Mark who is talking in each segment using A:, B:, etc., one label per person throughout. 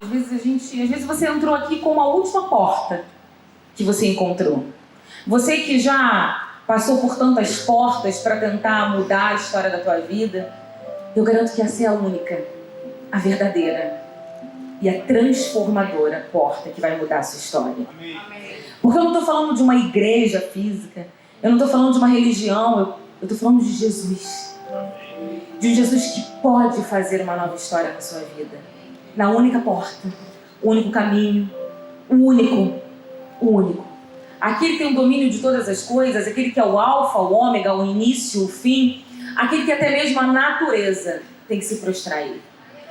A: Às vezes você entrou aqui com a última porta que você encontrou. Você que já passou por tantas portas para tentar mudar a história da tua vida, eu garanto que essa é a única, a verdadeira e a transformadora porta que vai mudar a sua história. Porque eu não estou falando de uma igreja física, eu não estou falando de uma religião, eu estou falando de Jesus. De um Jesus que pode fazer uma nova história na sua vida. Na única porta, o único caminho, o único. Aquele que tem o domínio de todas as coisas, aquele que é o alfa, o ômega, o início, o fim, aquele que até mesmo a natureza tem que se prostrar a ele.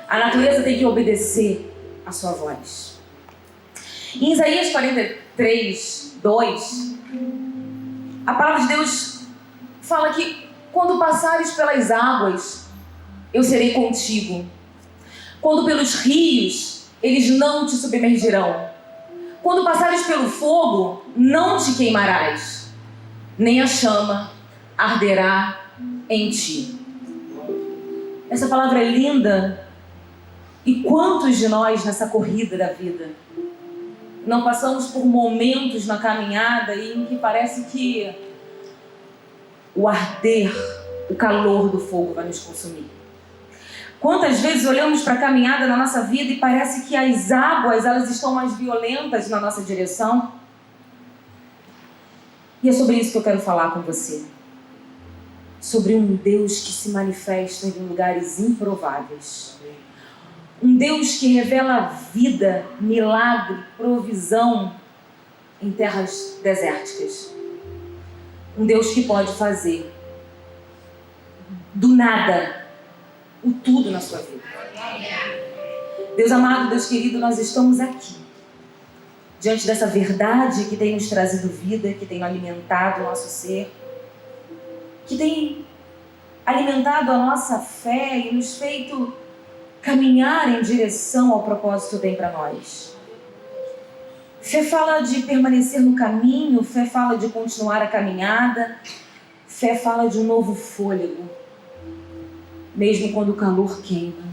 A: A natureza tem que obedecer a sua voz. Em Isaías 43, 2, a palavra de Deus fala que quando passares pelas águas, eu serei contigo. Quando pelos rios, eles não te submergirão. Quando passares pelo fogo, não te queimarás, nem a chama arderá em ti. Essa palavra é linda. E quantos de nós nessa corrida da vida não passamos por momentos na caminhada em que parece que o arder, o calor do fogo vai nos consumir? Quantas vezes olhamos para a caminhada na nossa vida e parece que as águas elas estão mais violentas na nossa direção? E é sobre isso que eu quero falar com você. Sobre um Deus que se manifesta em lugares improváveis. Um Deus que revela vida, milagre, provisão em terras desérticas. Um Deus que pode fazer do nada o tudo na sua vida. Deus amado, Deus querido, nós estamos aqui diante dessa verdade que tem nos trazido vida, que tem alimentado o nosso ser, que tem alimentado a nossa fé e nos feito caminhar em direção ao propósito que tem para nós. Fé fala de permanecer no caminho, fé fala de continuar a caminhada, fé fala de um novo fôlego, mesmo quando o calor queima,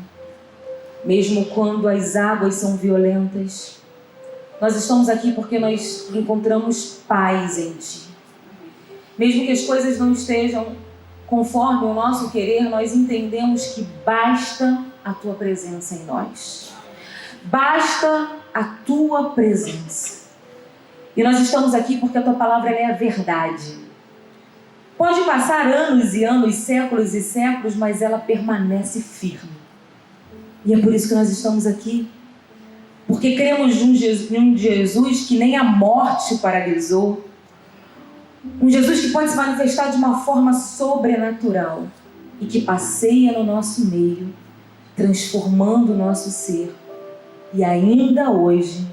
A: mesmo quando as águas são violentas. Nós estamos aqui porque nós encontramos paz em Ti. Mesmo que as coisas não estejam conforme o nosso querer, nós entendemos que basta a Tua presença em nós. Basta a Tua presença. E nós estamos aqui porque a Tua palavra ela é a verdade. Pode passar anos e anos, séculos e séculos, mas ela permanece firme. E é por isso que nós estamos aqui. Porque cremos em um Jesus que nem a morte paralisou. Um Jesus que pode se manifestar de uma forma sobrenatural e que passeia no nosso meio, transformando o nosso ser e ainda hoje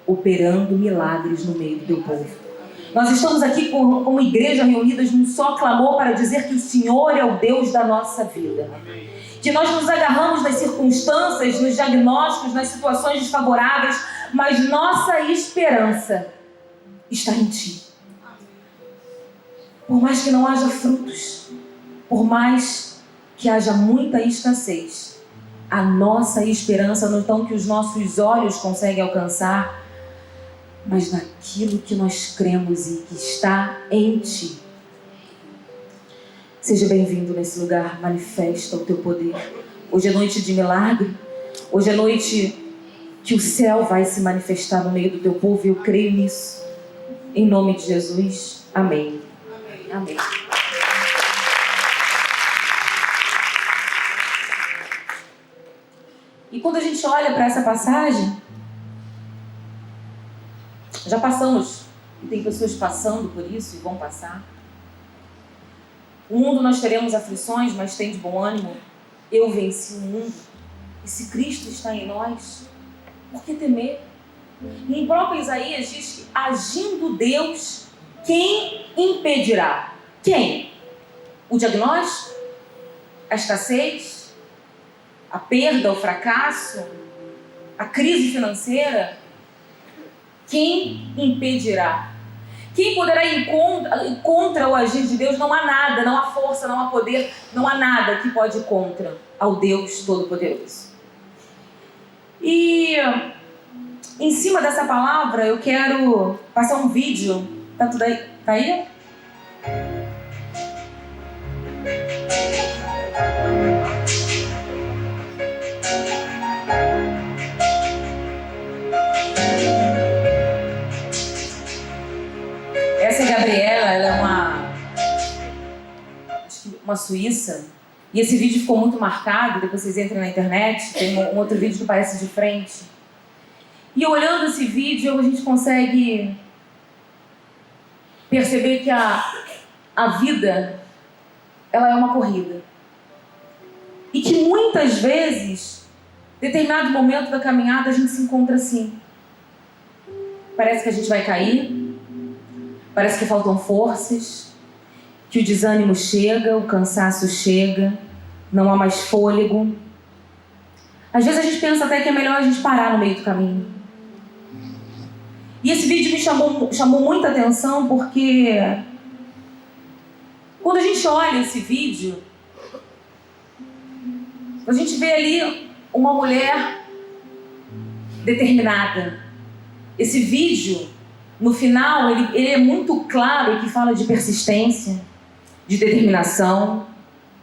A: operando milagres no meio do teu povo. Nós estamos aqui como igreja reunidas num só clamor para dizer que o Senhor é o Deus da nossa vida. Que nós nos agarramos nas circunstâncias, nos diagnósticos, nas situações desfavoráveis, mas nossa esperança está em Ti. Por mais que não haja frutos, por mais que haja muita escassez, a nossa esperança não está no que os nossos olhos conseguem alcançar, mas naquilo que nós cremos e que está em Ti. Seja bem-vindo nesse lugar, manifesta o Teu poder. Hoje é noite de milagre, hoje é noite que o céu vai se manifestar no meio do Teu povo e eu creio nisso. Em nome de Jesus, amém. Amém. E quando a gente olha para essa passagem, já passamos, e tem pessoas passando por isso e vão passar. No mundo nós teremos aflições, mas tem de bom ânimo. Eu venci o mundo. E se Cristo está em nós, por que temer? E em próprio Isaías diz que agindo Deus, quem impedirá? Quem? O diagnóstico? A escassez? A perda, o fracasso? A crise financeira? Quem impedirá? Quem poderá ir contra o agir de Deus? Não há nada, não há força, não há poder, não há nada que pode ir contra ao Deus Todo-Poderoso. E em cima dessa palavra, eu quero passar um vídeo. Tá tudo aí? Tá aí? Essa é a Gabriela, ela é uma suíça. E esse vídeo ficou muito marcado. Depois vocês entram na internet, tem um outro vídeo que parece de frente. E olhando esse vídeo, a gente consegue perceber que a vida, ela é uma corrida. E que muitas vezes, em determinado momento da caminhada, a gente se encontra assim. Parece que a gente vai cair, parece que faltam forças, que o desânimo chega, o cansaço chega, não há mais fôlego. Às vezes a gente pensa até que é melhor a gente parar no meio do caminho. E esse vídeo me chamou muita atenção porque quando a gente olha esse vídeo, a gente vê ali uma mulher determinada. Esse vídeo, no final, ele é muito claro que fala de persistência, de determinação,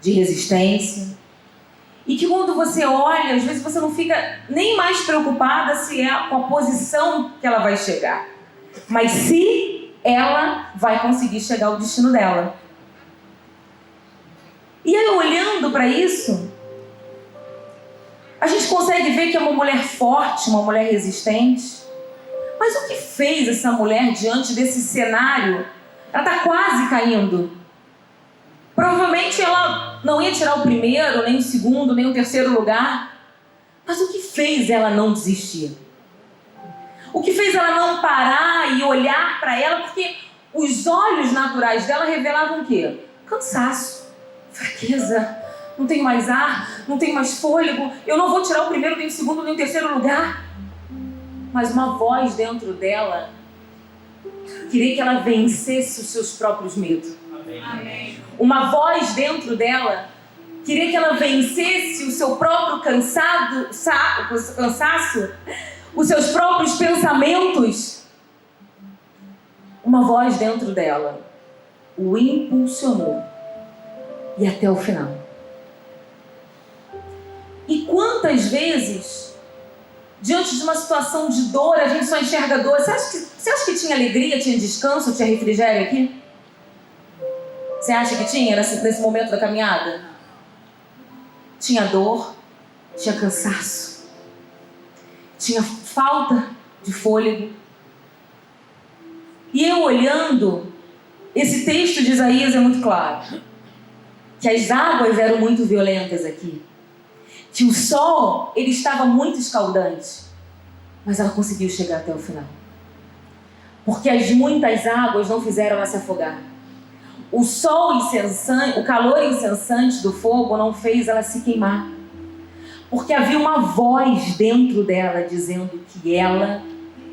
A: de resistência. E que quando você olha, às vezes você não fica nem mais preocupada se é com a posição que ela vai chegar, mas se ela vai conseguir chegar ao destino dela. E aí, olhando para isso, a gente consegue ver que é uma mulher forte, uma mulher resistente. Mas o que fez essa mulher diante desse cenário? Ela está quase caindo. Provavelmente ela não ia tirar o primeiro, nem o segundo, nem o terceiro lugar. Mas o que fez ela não desistir? O que fez ela não parar e olhar para ela? Porque os olhos naturais dela revelavam o quê? Cansaço, fraqueza, não tenho mais ar, não tenho mais fôlego, eu não vou tirar o primeiro, nem o segundo, nem o terceiro lugar. Mas uma voz dentro dela queria que ela vencesse os seus próprios medos. Amém. Uma voz dentro dela queria que ela vencesse o seu próprio cansaço, os seus próprios pensamentos. Uma voz dentro dela o impulsionou e até o final. E quantas vezes, diante de uma situação de dor, a gente só enxerga dor? Você acha que tinha alegria, tinha descanso, tinha refrigério aqui? Você acha que tinha nesse momento da caminhada? Tinha dor, tinha cansaço, tinha falta de fôlego. E eu olhando, esse texto de Isaías é muito claro. Que as águas eram muito violentas aqui. Que o sol, ele estava muito escaldante. Mas ela conseguiu chegar até o final. Porque as muitas águas não fizeram ela se afogar. O sol incessante, o calor incessante do fogo não fez ela se queimar. Porque havia uma voz dentro dela dizendo que ela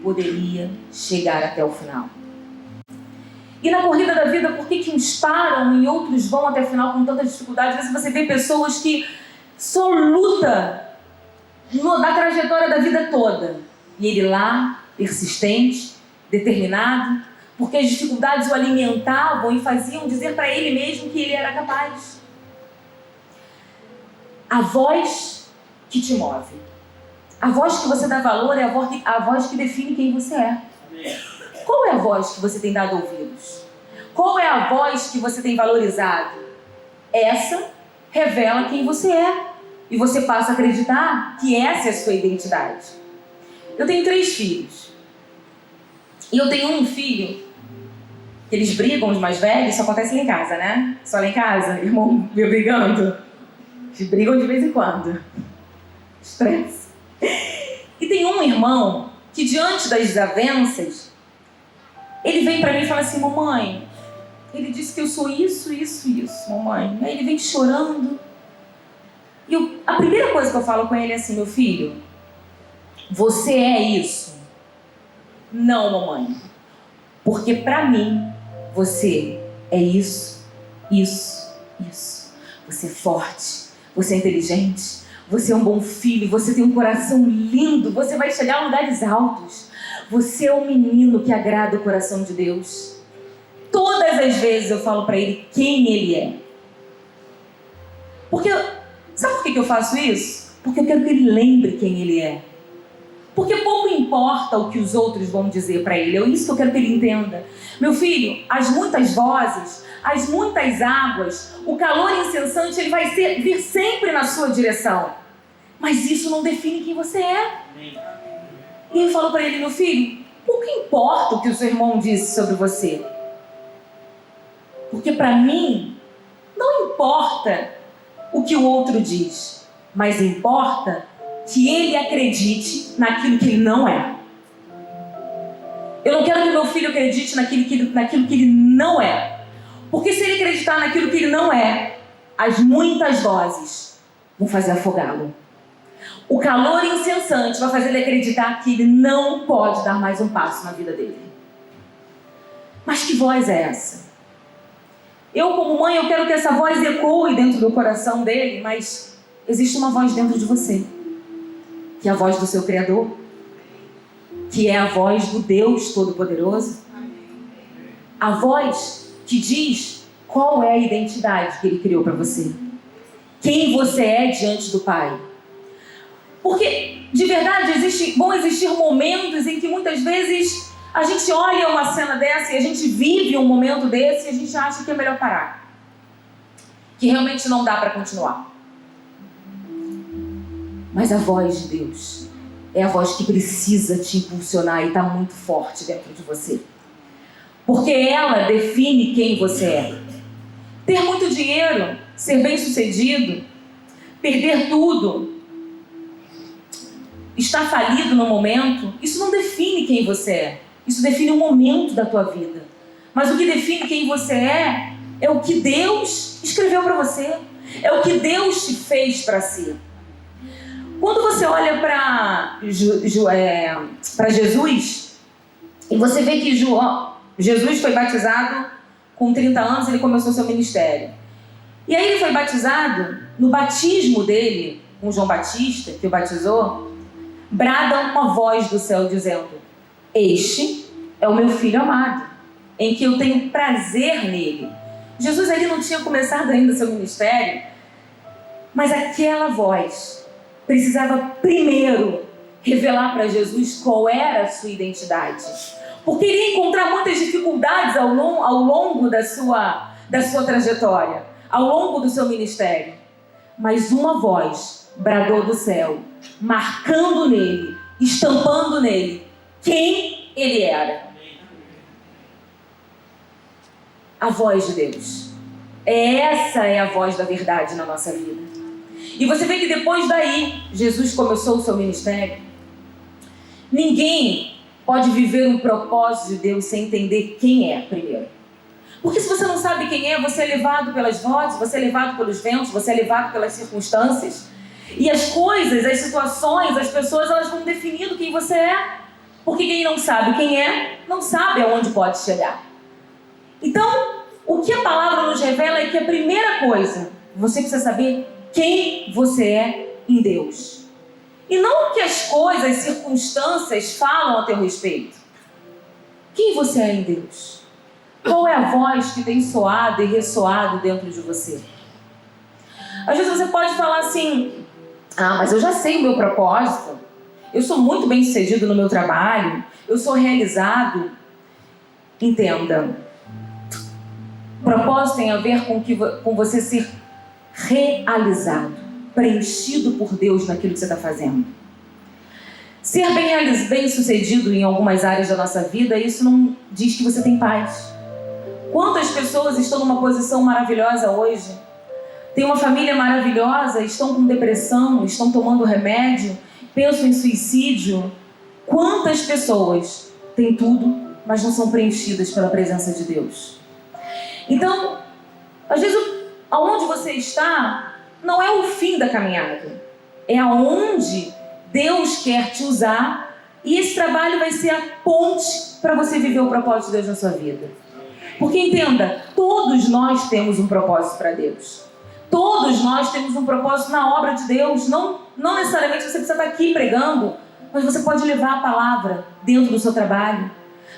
A: poderia chegar até o final. E na corrida da vida, por que uns param e outros vão até o final com tanta dificuldade? Às vezes você vê pessoas que só lutam na trajetória da vida toda. E ele lá, persistente, determinado, porque as dificuldades o alimentavam e faziam dizer para ele mesmo que ele era capaz. A voz que te move, a voz que você dá valor é a voz que define quem você é. Qual é a voz que você tem dado ouvidos? Qual é a voz que você tem valorizado? Essa revela quem você é. E você passa a acreditar que essa é a sua identidade. Eu tenho 3 filhos. E eu tenho um filho, que eles brigam, os mais velhos, isso acontece lá em casa, né? Só lá em casa, irmão meu brigando. Eles brigam de vez em quando. Estresse. E tem um irmão que, diante das desavenças, ele vem pra mim e fala assim: mamãe, ele disse que eu sou isso, isso, isso, mamãe. Aí ele vem chorando. E a primeira coisa que eu falo com ele é assim: meu filho, você é isso? Não, mamãe. Porque pra mim, você é isso, isso, isso. Você é forte, você é inteligente, Você é um bom filho, você tem um coração lindo, você vai chegar a lugares altos. Você é um menino que agrada o coração de Deus. Todas as vezes eu falo para ele quem ele é. Porque, sabe por que eu faço isso? Porque eu quero que ele lembre quem ele é. Porque pouco importa o que os outros vão dizer para ele. É isso que eu quero que ele entenda. Meu filho, as muitas vozes, as muitas águas, o calor incessante, ele vai vir sempre na sua direção. Mas isso não define quem você é. E eu falo para ele, meu filho, pouco importa o que o seu irmão disse sobre você. Porque para mim, não importa o que o outro diz, mas importa que ele acredite naquilo que ele não é. Eu não quero que meu filho acredite naquilo que ele não é. Porque se ele acreditar naquilo que ele não é, as muitas vozes vão fazer afogá-lo. O calor incessante vai fazer ele acreditar que ele não pode dar mais um passo na vida dele. Mas que voz é essa? Eu, como mãe, eu quero que essa voz ecoe dentro do coração dele, mas existe uma voz dentro de você, que é a voz do seu Criador, que é a voz do Deus Todo-Poderoso. A voz que diz qual é a identidade que Ele criou para você. Quem você é diante do Pai. Porque, de verdade, vão existir momentos em que muitas vezes a gente olha uma cena dessa e a gente vive um momento desse e a gente acha que é melhor parar. Que realmente não dá para continuar. Mas a voz de Deus é a voz que precisa te impulsionar e está muito forte dentro de você. Porque ela define quem você é. Ter muito dinheiro, ser bem-sucedido, perder tudo, estar falido no momento, isso não define quem você é. Isso define um momento da tua vida. Mas o que define quem você é o que Deus escreveu para você. É o que Deus te fez para ser. Quando você olha para Jesus, e você vê que Jesus foi batizado com 30 anos, ele começou seu ministério. E aí ele foi batizado, no batismo dele, com João Batista, que o batizou, brada uma voz do céu dizendo: este é o meu filho amado, em que eu tenho prazer nele. Jesus ali não tinha começado ainda seu ministério, mas aquela voz precisava primeiro revelar para Jesus qual era a sua identidade. Porque ele ia encontrar muitas dificuldades ao longo da sua trajetória, ao longo do seu ministério. Mas uma voz bradou do céu, marcando nele, estampando nele quem ele era. A voz de Deus. Essa é a voz da verdade na nossa vida. E você vê que depois daí, Jesus começou o seu ministério. Ninguém pode viver um propósito de Deus sem entender quem é primeiro. Porque se você não sabe quem é, você é levado pelas vozes, você é levado pelos ventos, você é levado pelas circunstâncias. E as coisas, as situações, as pessoas, elas vão definindo quem você é. Porque quem não sabe quem é, não sabe aonde pode chegar. Então, o que a palavra nos revela é que a primeira coisa, você precisa saber quem você é em Deus. E não o que as coisas, as circunstâncias falam a teu respeito. Quem você é em Deus? Qual é a voz que tem soado e ressoado dentro de você? Às vezes você pode falar assim: mas eu já sei o meu propósito. Eu sou muito bem sucedido no meu trabalho. Eu sou realizado. Entenda. Propósito tem a ver com você ser realizado, preenchido por Deus naquilo que você está fazendo. Ser bem sucedido em algumas áreas da nossa vida, isso não diz que você tem paz. Quantas pessoas estão numa posição maravilhosa hoje, têm uma família maravilhosa, estão com depressão, estão tomando remédio, pensam em suicídio. Quantas pessoas têm tudo, mas não são preenchidas pela presença de Deus? Então, às vezes, aonde você está não é o fim da caminhada. É aonde Deus quer te usar, e esse trabalho vai ser a ponte para você viver o propósito de Deus na sua vida. Porque entenda, todos nós temos um propósito para Deus. Todos nós temos um propósito na obra de Deus. Não necessariamente você precisa estar aqui pregando, mas você pode levar a palavra dentro do seu trabalho.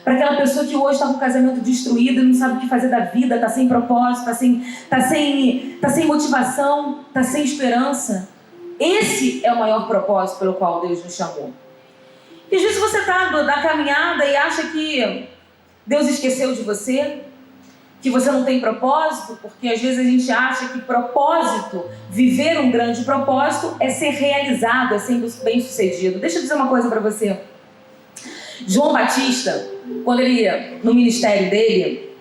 A: Para aquela pessoa que hoje está com o casamento destruído e não sabe o que fazer da vida, está sem propósito, está sem motivação, está sem esperança. Esse é o maior propósito pelo qual Deus nos chamou. E às vezes você está na caminhada e acha que Deus esqueceu de você, que você não tem propósito, porque às vezes a gente acha que propósito, viver um grande propósito, é ser realizado, é ser bem-sucedido. Deixa eu dizer uma coisa para você. João Batista, quando ele ia no ministério dele,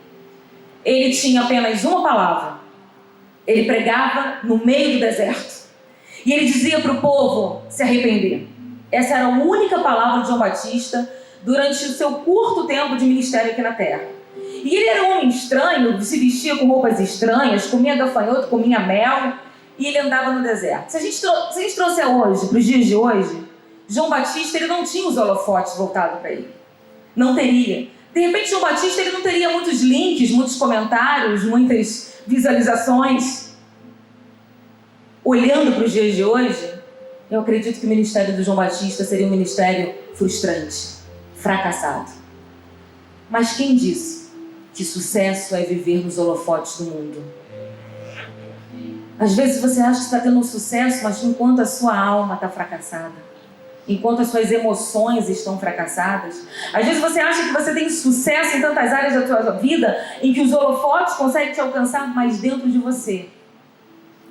A: ele tinha apenas uma palavra. Ele pregava no meio do deserto. E ele dizia para o povo se arrepender. Essa era a única palavra de João Batista durante o seu curto tempo de ministério aqui na terra. E ele era um homem estranho, se vestia com roupas estranhas, comia gafanhoto, comia mel, e ele andava no deserto. Se a gente trouxer hoje, para os dias de hoje, João Batista, ele não tinha os holofotes voltados para ele. Não teria. De repente, João Batista, ele não teria muitos links, muitos comentários, muitas visualizações. Olhando para os dias de hoje, eu acredito que o ministério do João Batista seria um ministério frustrante, fracassado. Mas quem disse que sucesso é viver nos holofotes do mundo? Às vezes você acha que está tendo um sucesso, mas enquanto a sua alma está fracassada, enquanto as suas emoções estão fracassadas. Às vezes você acha que você tem sucesso em tantas áreas da sua vida, em que os holofotes conseguem te alcançar, mas dentro de você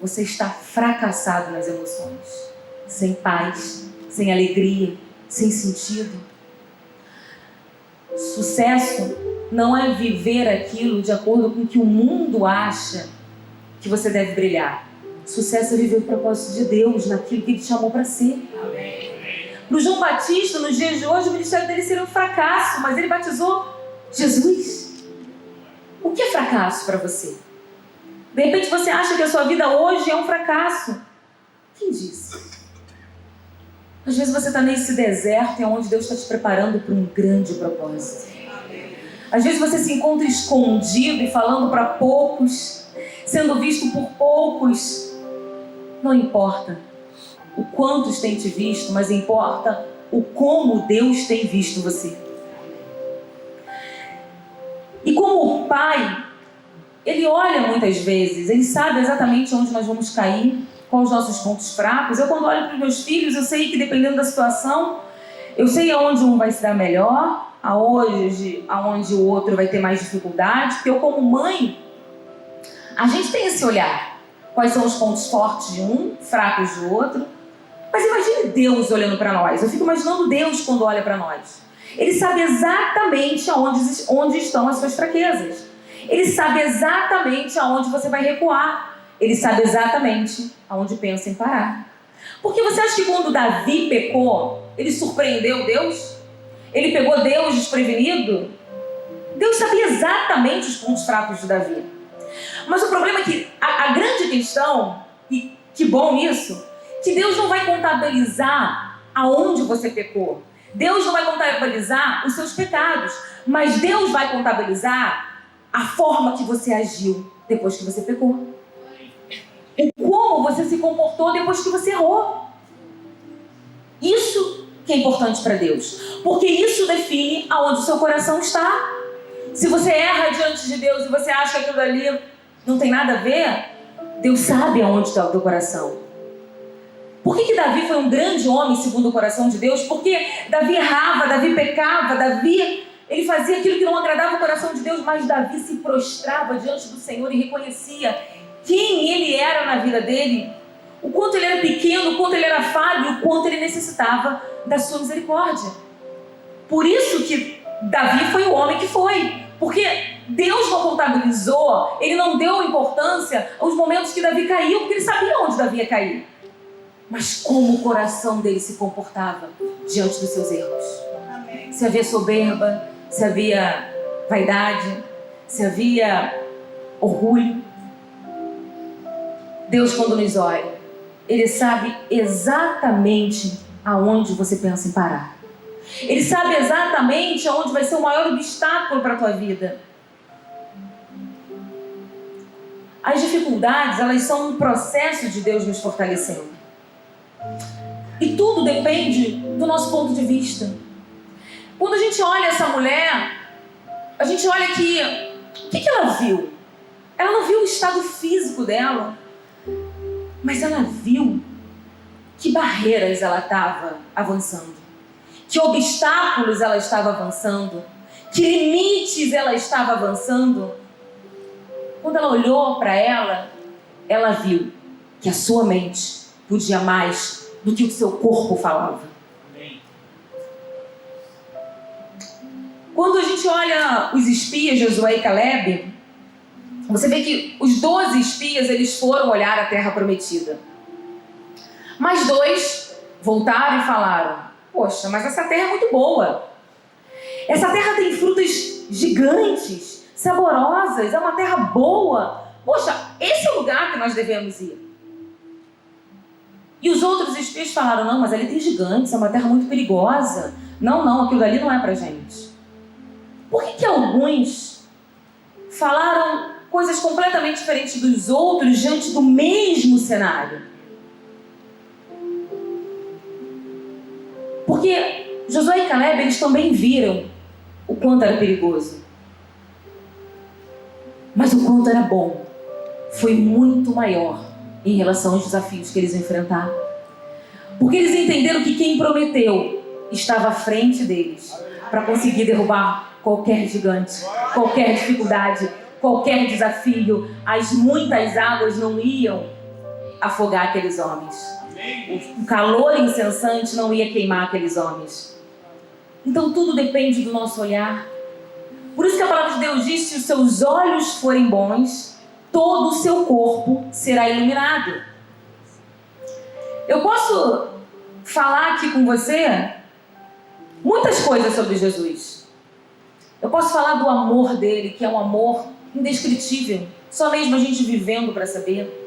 A: está fracassado nas emoções, sem paz, sem alegria, sem sentido. Sucesso não é viver aquilo de acordo com o que o mundo acha que você deve brilhar. Sucesso é viver o propósito de Deus naquilo que Ele te chamou para ser. Para o João Batista, nos dias de hoje, o ministério dele seria um fracasso, mas ele batizou Jesus. O que é fracasso para você? De repente você acha que a sua vida hoje é um fracasso. Quem disse? Às vezes você está nesse deserto e é onde Deus está te preparando para um grande propósito. Às vezes você se encontra escondido e falando para poucos, sendo visto por poucos. Não importa o quantos têm te visto, mas importa o como Deus tem visto você. E como o Pai, Ele olha muitas vezes, Ele sabe exatamente onde nós vamos cair, quais os nossos pontos fracos. Eu, quando olho para os meus filhos, eu sei que dependendo da situação, eu sei aonde um vai se dar melhor, aonde o outro vai ter mais dificuldade, porque eu, como mãe, a gente tem esse olhar. Quais são os pontos fortes de um, fracos do outro. Mas imagine Deus olhando para nós. Eu fico imaginando Deus quando olha para nós. Ele sabe exatamente onde estão as suas fraquezas. Ele sabe exatamente aonde você vai recuar. Ele sabe exatamente aonde pensa em parar. Porque você acha que quando Davi pecou, ele surpreendeu Deus? Ele pegou Deus desprevenido? Deus sabia exatamente os pontos fracos de Davi. Mas o problema é que a grande questão, e que bom isso, que Deus não vai contabilizar aonde você pecou. Deus não vai contabilizar os seus pecados, mas Deus vai contabilizar a forma que você agiu depois que você pecou. O como você se comportou depois que você errou. Isso que é importante para Deus, porque isso define aonde o seu coração está. Se você erra diante de Deus e você acha que aquilo ali não tem nada a ver, Deus sabe aonde está o teu coração. Por que Davi foi um grande homem segundo o coração de Deus? Porque Davi errava, Davi pecava, Davi ele fazia aquilo que não agradava o coração de Deus, mas Davi se prostrava diante do Senhor e reconhecia quem ele era na vida dele, o quanto ele era pequeno, o quanto ele era falho, o quanto ele necessitava da sua misericórdia. Por isso que Davi foi o homem que foi, porque Deus não contabilizou, Ele não deu importância aos momentos que Davi caiu, porque Ele sabia onde Davi ia cair. Mas como o coração dele se comportava diante dos seus erros. Amém. Se havia soberba, se havia vaidade, se havia orgulho. Deus, quando nos olha, Ele sabe exatamente aonde você pensa em parar. Ele sabe exatamente aonde vai ser o maior obstáculo para a tua vida. As dificuldades, elas são um processo de Deus nos fortalecendo. E tudo depende do nosso ponto de vista. Quando a gente olha essa mulher, a gente olha que... O que ela viu? Ela não viu o estado físico dela, mas ela viu que barreiras ela estava avançando, que obstáculos ela estava avançando, que limites ela estava avançando. Quando ela olhou para ela viu que a sua mente podia mais do que o seu corpo falava. Quando a gente olha os espias, Josué e Caleb, você vê que os 12 espias, eles foram olhar a terra prometida. Mas 2 voltaram e falaram: poxa, mas essa terra é muito boa. Essa terra tem frutas gigantes, saborosas, é uma terra boa. Poxa, esse é o lugar que nós devemos ir. E os outros espias falaram: não, mas ali tem gigantes, é uma terra muito perigosa. Não, aquilo dali não é pra gente. Por que alguns falaram coisas completamente diferentes dos outros diante do mesmo cenário? Porque Josué e Caleb, eles também viram o quanto era perigoso. Mas o quanto era bom foi muito maior em relação aos desafios que eles enfrentaram. Porque eles entenderam que quem prometeu estava à frente deles para conseguir derrubar qualquer gigante, qualquer dificuldade, qualquer desafio. As muitas águas não iam afogar aqueles homens. O calor incessante não ia queimar aqueles homens. Então tudo depende do nosso olhar. Por isso que a palavra de Deus diz: se os seus olhos forem bons, todo o seu corpo será iluminado. Eu posso falar aqui com você muitas coisas sobre Jesus. Eu posso falar do amor dele, que é um amor indescritível, só mesmo a gente vivendo para saber.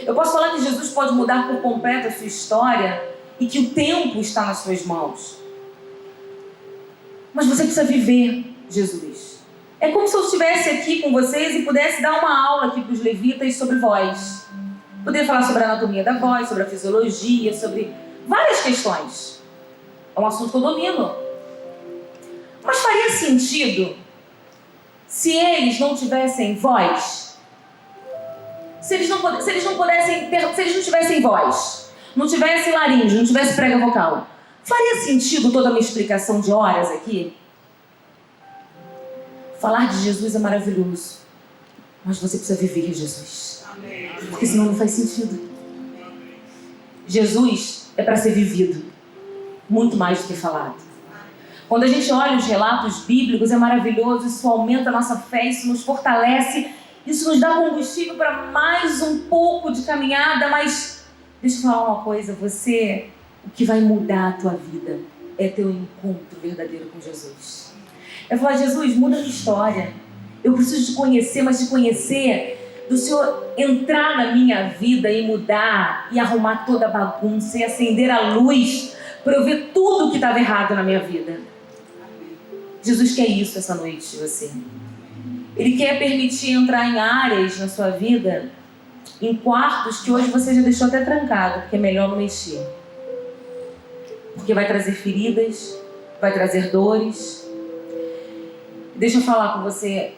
A: Eu posso falar que Jesus pode mudar por completo a sua história e que o tempo está nas suas mãos. Mas você precisa viver Jesus. É como se eu estivesse aqui com vocês e pudesse dar uma aula aqui para os levitas sobre voz. Poderia falar sobre a anatomia da voz, sobre a fisiologia, sobre várias questões. É um assunto que eu domino. Mas faria sentido se eles não tivessem voz? Se eles não tivessem voz, não tivessem laringe, não tivessem prega vocal, faria sentido toda a minha explicação de horas aqui? Falar de Jesus é maravilhoso, mas você precisa viver Jesus. Porque senão não faz sentido. Jesus é para ser vivido, muito mais do que falado. Quando a gente olha os relatos bíblicos, é maravilhoso, isso aumenta a nossa fé, isso nos fortalece, isso nos dá combustível para mais um pouco de caminhada. Mas deixa eu falar uma coisa, o que vai mudar a tua vida é teu encontro verdadeiro com Jesus. É falar: Jesus, muda a minha história. Eu preciso te conhecer, mas te conhecer do Senhor entrar na minha vida e mudar, e arrumar toda a bagunça, e acender a luz para eu ver tudo que estava errado na minha vida. Jesus quer isso essa noite de você. Ele quer permitir entrar em áreas na sua vida, em quartos que hoje você já deixou até trancado, porque é melhor não mexer. Porque vai trazer feridas, vai trazer dores. Deixa eu falar com você.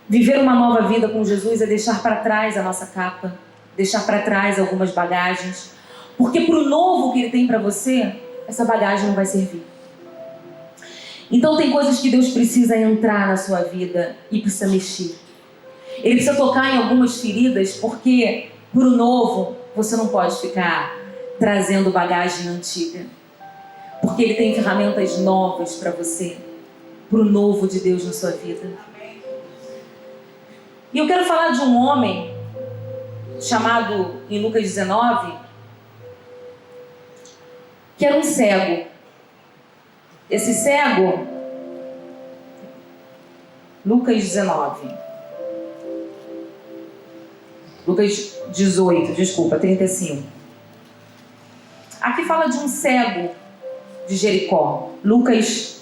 A: Viver uma nova vida com Jesus é deixar para trás a nossa capa, deixar para trás algumas bagagens, porque para o novo que Ele tem para você, essa bagagem não vai servir. Então tem coisas que Deus precisa entrar na sua vida e precisa mexer. Ele precisa tocar em algumas feridas, porque para o novo você não pode ficar trazendo bagagem antiga, porque Ele tem ferramentas novas para você, para o novo de Deus na sua vida. E eu quero falar de um homem chamado, em Lucas 19, que era um cego. Esse cego, Lucas 19, Lucas 18, desculpa, 35. Aqui fala de um cego de Jericó. Lucas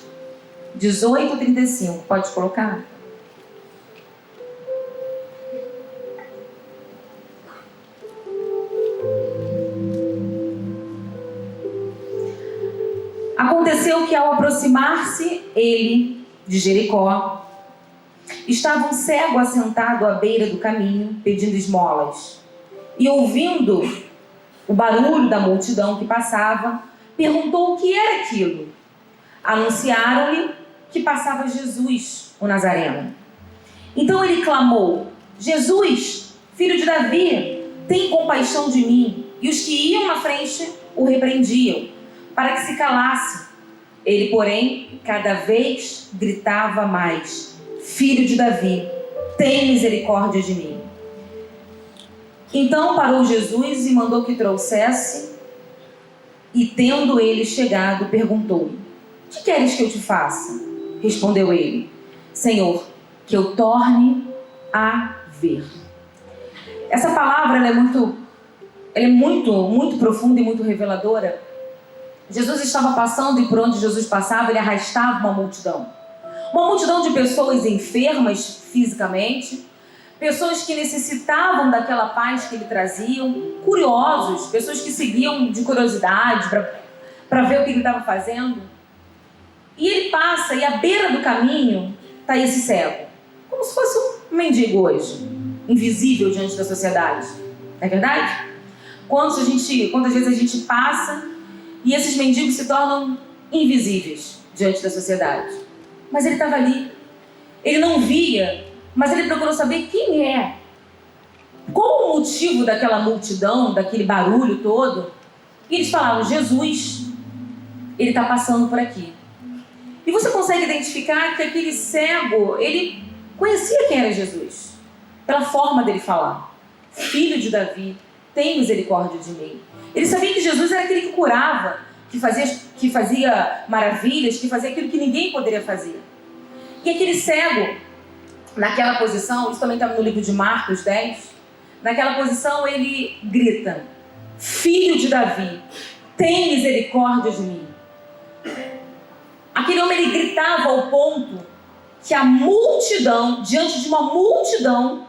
A: 18, 35, pode colocar? Aconteceu que ao aproximar-se ele de Jericó, estava um cego assentado à beira do caminho, pedindo esmolas. E ouvindo o barulho da multidão que passava, perguntou o que era aquilo. Anunciaram-lhe que passava Jesus, o Nazareno. Então ele clamou: Jesus, filho de Davi, tem compaixão de mim. E os que iam na frente o repreendiam, para que se calasse. Ele, porém, cada vez gritava mais: Filho de Davi, tem misericórdia de mim. Então parou Jesus e mandou que trouxesse, e tendo ele chegado, perguntou: Que queres que eu te faça? Respondeu ele: Senhor, que eu torne a ver. Essa palavra ela é muito profunda e muito reveladora. Jesus estava passando e por onde Jesus passava, ele arrastava uma multidão. Uma multidão de pessoas enfermas fisicamente, pessoas que necessitavam daquela paz que ele trazia, curiosos, pessoas que seguiam de curiosidade para ver o que ele estava fazendo. E ele passa e à beira do caminho está esse cego, como se fosse um mendigo hoje, invisível diante da sociedade. Não é verdade? Quantas vezes a gente passa e esses mendigos se tornam invisíveis diante da sociedade. Mas ele estava ali. Ele não via, mas ele procurou saber quem é. Qual o motivo daquela multidão, daquele barulho todo? E eles falavam: Jesus, ele está passando por aqui. E você consegue identificar que aquele cego, ele conhecia quem era Jesus, pela forma dele falar. Filho de Davi, tem misericórdia de mim. Ele sabia que Jesus era aquele que curava, que fazia maravilhas, que fazia aquilo que ninguém poderia fazer. E aquele cego, naquela posição, isso também está no livro de Marcos 10, naquela posição ele grita: Filho de Davi, tem misericórdia de mim. Aquele homem, ele gritava ao ponto que a multidão, diante de uma multidão,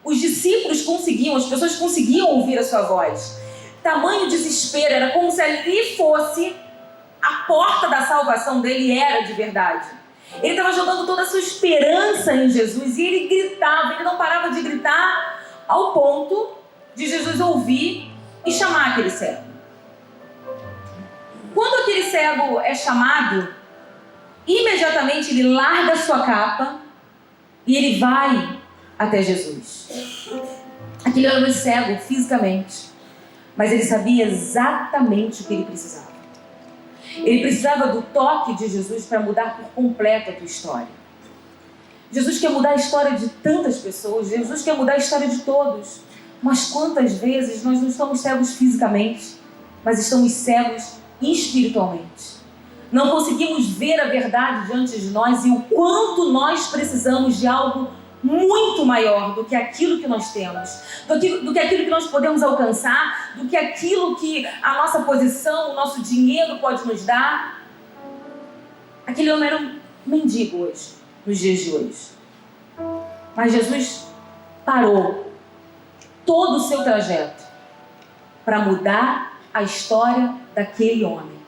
A: os discípulos conseguiam, as pessoas conseguiam ouvir a sua voz. Tamanho desespero, era como se ali fosse a porta da salvação dele, era de verdade. Ele estava jogando toda a sua esperança em Jesus e ele gritava, ele não parava de gritar ao ponto de Jesus ouvir e chamar aquele cego. Quando aquele cego é chamado, imediatamente ele larga a sua capa e ele vai até Jesus. Aquele homem era cego fisicamente, mas ele sabia exatamente o que ele precisava. Ele precisava do toque de Jesus para mudar por completo a tua história. Jesus quer mudar a história de tantas pessoas, Jesus quer mudar a história de todos. Mas quantas vezes nós não estamos cegos fisicamente, mas estamos cegos espiritualmente. Não conseguimos ver a verdade diante de nós e o quanto nós precisamos de algo muito maior do que aquilo que nós temos, do que aquilo que nós podemos alcançar, do que aquilo que a nossa posição, o nosso dinheiro pode nos dar. Aquele homem era um mendigo hoje, nos dias de hoje. Mas Jesus parou todo o seu trajeto para mudar a história daquele homem.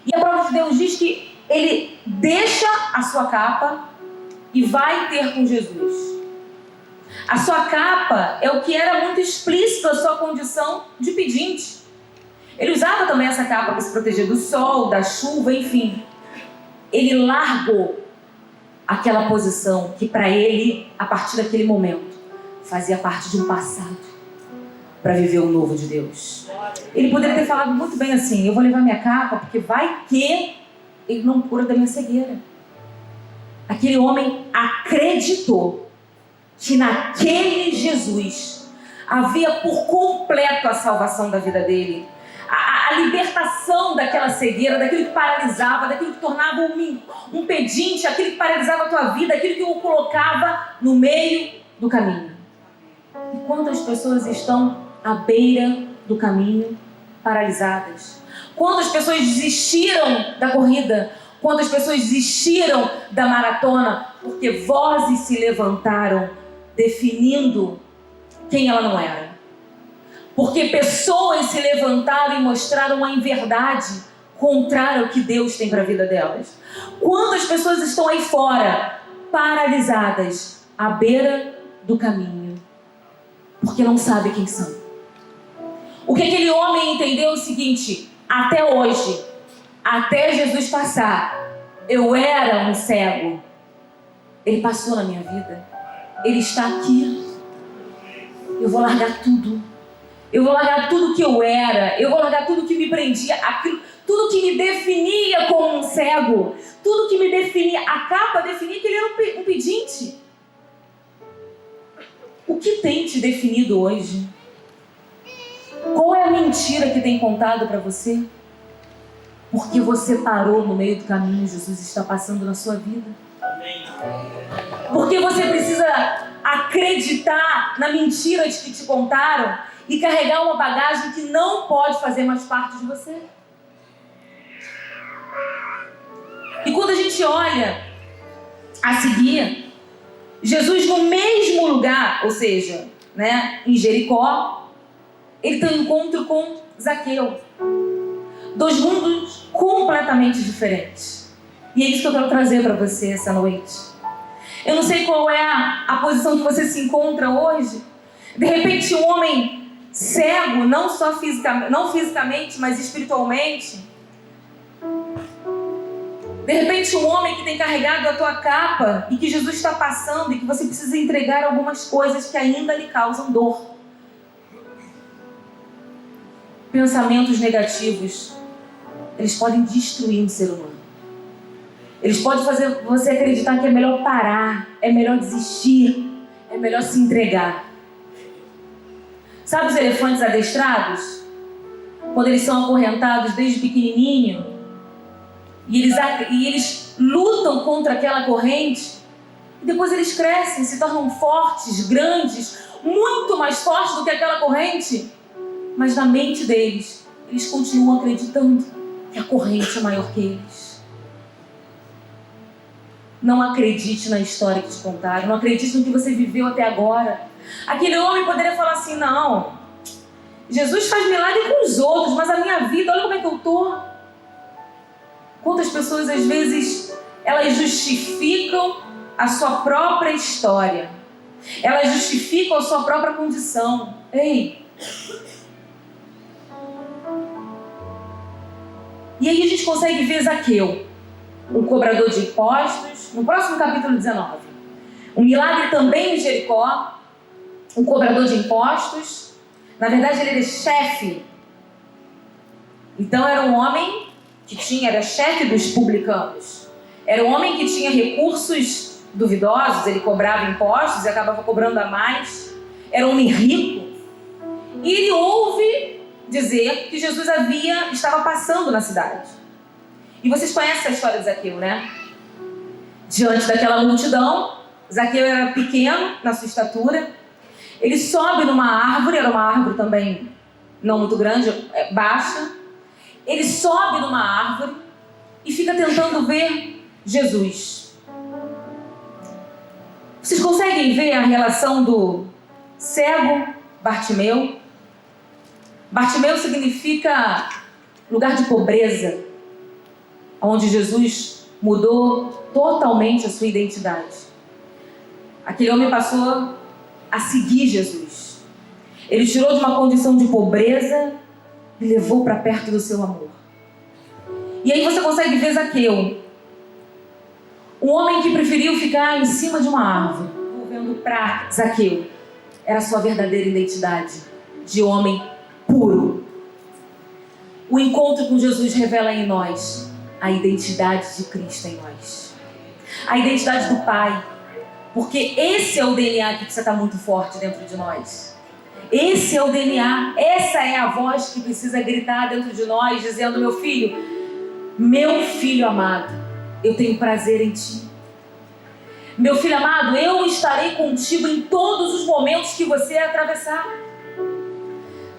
A: E a palavra de Deus diz que ele deixa a sua capa e vai ter com Jesus. A sua capa é o que era muito explícito a sua condição de pedinte. Ele usava também essa capa para se proteger do sol, da chuva, enfim. Ele largou aquela posição que para ele, a partir daquele momento, fazia parte de um passado para viver o novo de Deus. Ele poderia ter falado muito bem assim: eu vou levar minha capa porque vai que ele não cura da minha cegueira. Aquele homem acreditou que naquele Jesus havia por completo a salvação da vida dele. A libertação daquela cegueira, daquilo que paralisava, daquilo que tornava um pedinte, aquilo que paralisava a tua vida, aquilo que o colocava no meio do caminho. E quantas pessoas estão à beira do caminho paralisadas? Quantas pessoas desistiram da corrida? Quantas pessoas desistiram da maratona porque vozes se levantaram definindo quem ela não era? Porque pessoas se levantaram e mostraram a inverdade contrário ao que Deus tem para a vida delas. Quantas pessoas estão aí fora, paralisadas, à beira do caminho, porque não sabem quem são. O que aquele homem entendeu é o seguinte: até hoje, até Jesus passar, eu era um cego. Ele passou na minha vida. Ele está aqui. Eu vou largar tudo. Eu vou largar tudo que eu era. Eu vou largar tudo que me prendia. Aquilo, tudo que me definia como um cego. Tudo que me definia. A capa definia que ele era um pedinte. O que tem te definido hoje? Qual é a mentira que tem contado para você? Porque você parou no meio do caminho, Jesus está passando na sua vida. Porque você precisa acreditar na mentira de que te contaram e carregar uma bagagem que não pode fazer mais parte de você. E quando a gente olha a seguir, Jesus no mesmo lugar, ou seja, em Jericó, ele tem um encontro com Zaqueu. Dois mundos completamente diferentes. E é isso que eu quero trazer para você essa noite. Eu não sei qual é a posição que você se encontra hoje. De repente, um homem cego, não fisicamente, mas espiritualmente. De repente, um homem que tem carregado a tua capa e que Jesus está passando e que você precisa entregar algumas coisas que ainda lhe causam dor. Pensamentos negativos, eles podem destruir um ser humano. Eles podem fazer você acreditar que é melhor parar, é melhor desistir, é melhor se entregar. Sabe os elefantes adestrados? Quando eles são acorrentados desde pequenininho e eles lutam contra aquela corrente e depois eles crescem, se tornam fortes, grandes, muito mais fortes do que aquela corrente. Mas na mente deles, eles continuam acreditando que a corrente é maior que eles. Não acredite na história que te contaram. Não acredite no que você viveu até agora. Aquele homem poderia falar assim: não, Jesus faz milagre com os outros, mas a minha vida, olha como é que eu estou. Quantas pessoas às vezes elas justificam a sua própria história. Elas justificam a sua própria condição. Ei! E aí a gente consegue ver Zaqueu, um cobrador de impostos, no próximo capítulo 19. Um milagre também em Jericó, um cobrador de impostos. Na verdade, ele era chefe. Então, era um homem que era chefe dos publicanos. Era um homem que tinha recursos duvidosos, ele cobrava impostos e acabava cobrando a mais. Era um homem rico. E ele ouve dizer que Jesus estava passando na cidade. E vocês conhecem a história de Zaqueu, né? Diante daquela multidão, Zaqueu era pequeno na sua estatura. Ele sobe numa árvore, era uma árvore também não muito grande, baixa. Ele sobe numa árvore e fica tentando ver Jesus. Vocês conseguem ver a relação do cego Bartimeu? Bartimeu significa lugar de pobreza, onde Jesus mudou totalmente a sua identidade. Aquele homem passou a seguir Jesus. Ele tirou de uma condição de pobreza e levou para perto do seu amor. E aí você consegue ver Zaqueu, um homem que preferiu ficar em cima de uma árvore, vendo para Zaqueu. Era a sua verdadeira identidade de homem puro. O encontro com Jesus revela em nós a identidade de Cristo em nós. A identidade do Pai. Porque esse é o DNA que precisa estar muito forte dentro de nós. Esse é o DNA. Essa é a voz que precisa gritar dentro de nós, dizendo: meu filho amado, eu tenho prazer em ti. Meu filho amado, eu estarei contigo em todos os momentos que você atravessar.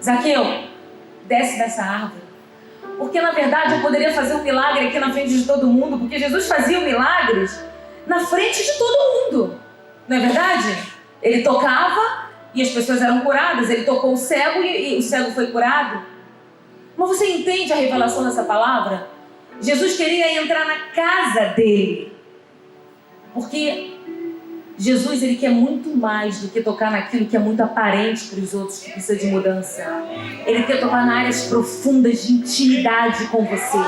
A: Zaqueu, desce dessa árvore. Porque na verdade eu poderia fazer um milagre aqui na frente de todo mundo, porque Jesus fazia milagres na frente de todo mundo. Não é verdade? Ele tocava e as pessoas eram curadas. Ele tocou o cego e o cego foi curado. Mas você entende a revelação dessa palavra? Jesus queria entrar na casa dele. Porque Jesus, ele quer muito mais do que tocar naquilo que é muito aparente para os outros, que precisa de mudança. Ele quer tocar nas áreas profundas de intimidade com você.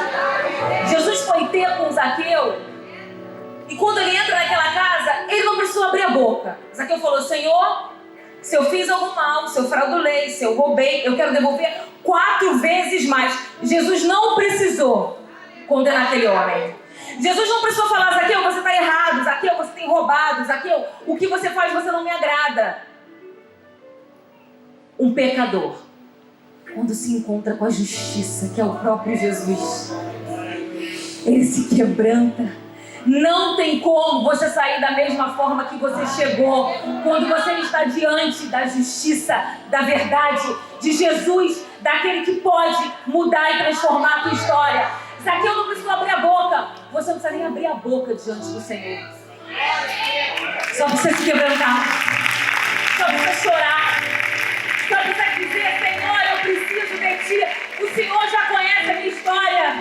A: Jesus foi ter com Zaqueu, e quando ele entra naquela casa, ele não precisou abrir a boca. Zaqueu falou: Senhor, se eu fiz algum mal, se eu fraudulei, se eu roubei, eu quero devolver 4 vezes mais. Jesus não precisou condenar aquele homem. Jesus não precisou falar: Zaqueu, você está errado, Zaqueu, você tem roubado, Zaqueu, o que você faz, você não me agrada. Um pecador, quando se encontra com a justiça, que é o próprio Jesus, ele se quebranta. Não tem como você sair da mesma forma que você chegou quando você está diante da justiça, da verdade, de Jesus, daquele que pode mudar e transformar a tua história. Zaqueu não precisa abrir a boca. Você não precisa nem abrir a boca diante do Senhor. Só precisa se quebrantar. Só precisa chorar. Só precisa dizer: Senhor, eu preciso de Ti. O Senhor já conhece a minha história.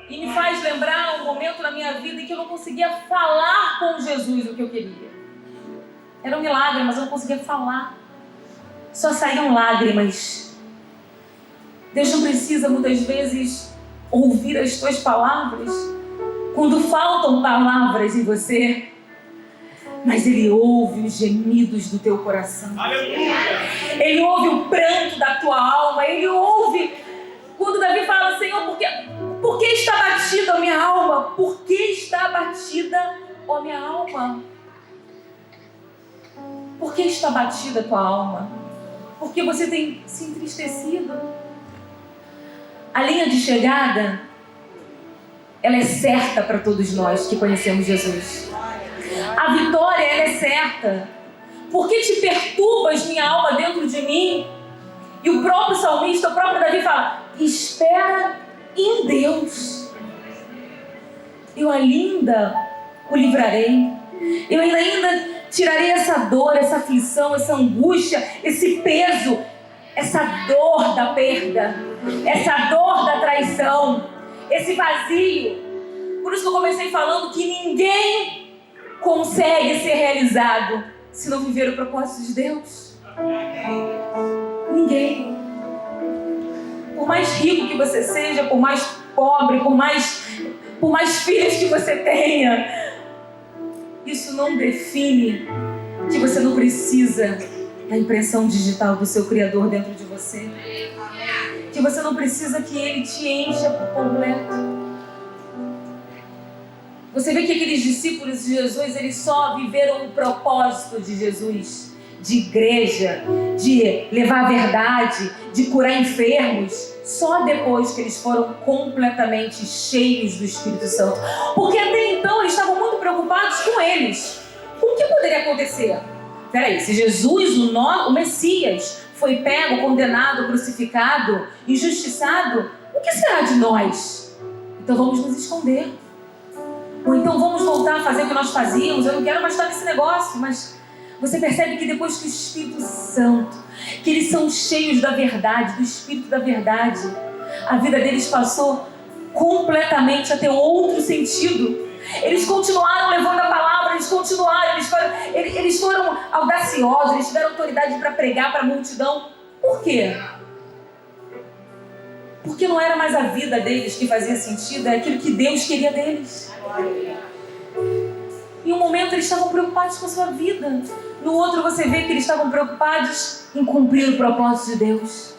A: E me faz lembrar um momento na minha vida em que eu não conseguia falar com Jesus o que eu queria. Era um milagre, mas eu não conseguia falar. Só saíam lágrimas. Deus não precisa muitas vezes ouvir as tuas palavras quando faltam palavras em você, mas Ele ouve os gemidos do teu coração. Aleluia. Ele ouve o pranto da tua alma. Ele ouve quando Davi fala: Senhor, por que está batida a minha alma? Por que está batida a minha alma? Por que está batida a tua alma? Porque você tem se entristecido. A linha de chegada, ela é certa para todos nós que conhecemos Jesus. A vitória, ela é certa. Por que te perturbas, minha alma, dentro de mim? E o próprio salmista, o próprio Davi fala: espera em Deus. Eu ainda o livrarei. Eu ainda tirarei essa dor, essa aflição, essa angústia, esse peso, essa dor da perda, essa dor da traição, esse vazio. Por isso que eu comecei falando que ninguém consegue ser realizado se não viver o propósito de Deus. Ninguém. Por mais rico que você seja, por mais pobre, por mais filhos que você tenha, isso não define que você não precisa da impressão digital do seu Criador dentro de você. Que você não precisa que Ele te encha por completo. Você vê que aqueles discípulos de Jesus, eles só viveram o propósito de Jesus, de igreja, de levar a verdade, de curar enfermos, só depois que eles foram completamente cheios do Espírito Santo. Porque até então eles estavam muito preocupados com eles. O que poderia acontecer? Peraí, se Jesus, o Messias, foi pego, condenado, crucificado, injustiçado, o que será de nós? Então vamos nos esconder. Ou então vamos voltar a fazer o que nós fazíamos. Eu não quero mais estar nesse negócio. Mas você percebe que depois que o Espírito Santo, que eles são cheios da verdade, do Espírito da verdade, a vida deles passou completamente a ter outro sentido. Eles continuaram levando a palavra, eles foram audaciosos, eles tiveram autoridade para pregar para a multidão. Por quê? Porque não era mais a vida deles que fazia sentido, é aquilo que Deus queria deles. Em um momento eles estavam preocupados com a sua vida, no outro você vê que eles estavam preocupados em cumprir o propósito de Deus.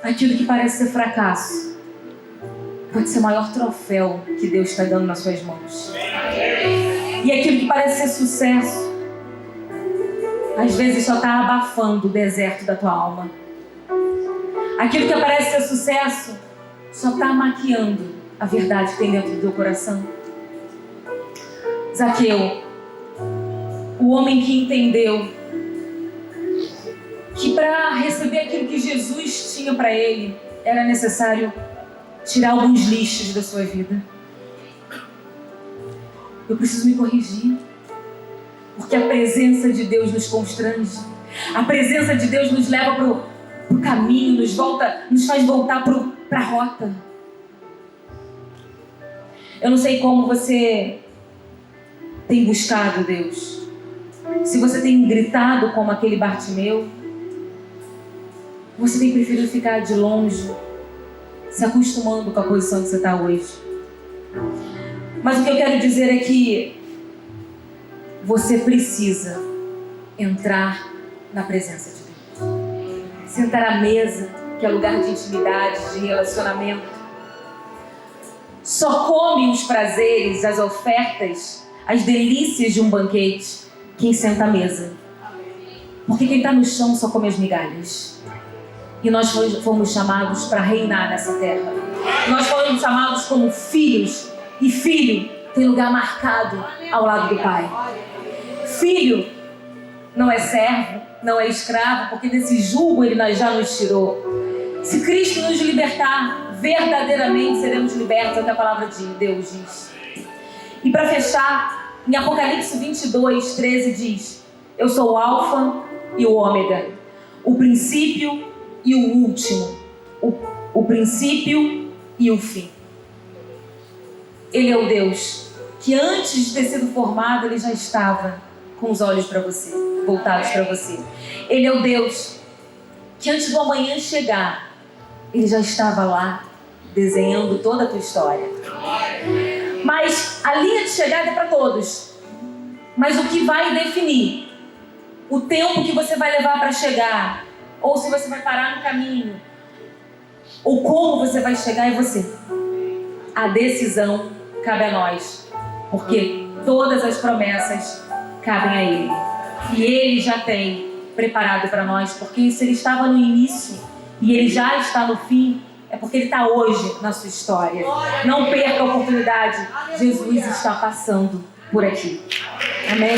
A: Aquilo que parece ser fracasso pode ser o maior troféu que Deus está dando nas suas mãos. E aquilo que parece ser sucesso, às vezes só está abafando o deserto da tua alma. Aquilo que parece ser sucesso só está maquiando a verdade que tem dentro do teu coração. Zaqueu, o homem que entendeu que para receber aquilo que Jesus tinha para ele, era necessário tirar alguns lixos da sua vida. Eu preciso me corrigir, porque a presença de Deus nos constrange. A presença de Deus nos leva pro caminho, nos faz voltar pra rota. Eu não sei como você tem buscado Deus. Se você tem gritado como aquele Bartimeu, você tem preferido ficar de longe, se acostumando com a posição que você está hoje. Mas o que eu quero dizer é que você precisa entrar na presença de Deus. Sentar à mesa, que é lugar de intimidade, de relacionamento. Só come os prazeres, as ofertas, as delícias de um banquete quem senta à mesa. Porque quem está no chão só come as migalhas. E nós fomos chamados para reinar nessa terra. Nós fomos chamados como filhos. E filho tem lugar marcado ao lado do Pai. Filho não é servo, não é escravo, porque desse jugo Ele já nos tirou. Se Cristo nos libertar, verdadeiramente seremos libertos, é o que a palavra de Deus diz. E para fechar, em Apocalipse 22, 13 diz: eu sou o Alfa e o Ômega, o princípio e o último, o princípio e o fim. Ele é o Deus que antes de ter sido formado, Ele já estava com os olhos para você, voltados para você. Ele é o Deus que antes do amanhã chegar, Ele já estava lá, desenhando toda a tua história. Mas a linha de chegada é para todos. Mas o que vai definir o tempo que você vai levar para chegar, ou se você vai parar no caminho, ou como você vai chegar, é você. A decisão cabe a nós, porque todas as promessas cabem a Ele. E Ele já tem preparado para nós, porque se Ele estava no início e Ele já está no fim, é porque Ele está hoje na sua história. Não perca a oportunidade. Jesus está passando por aqui. Amém?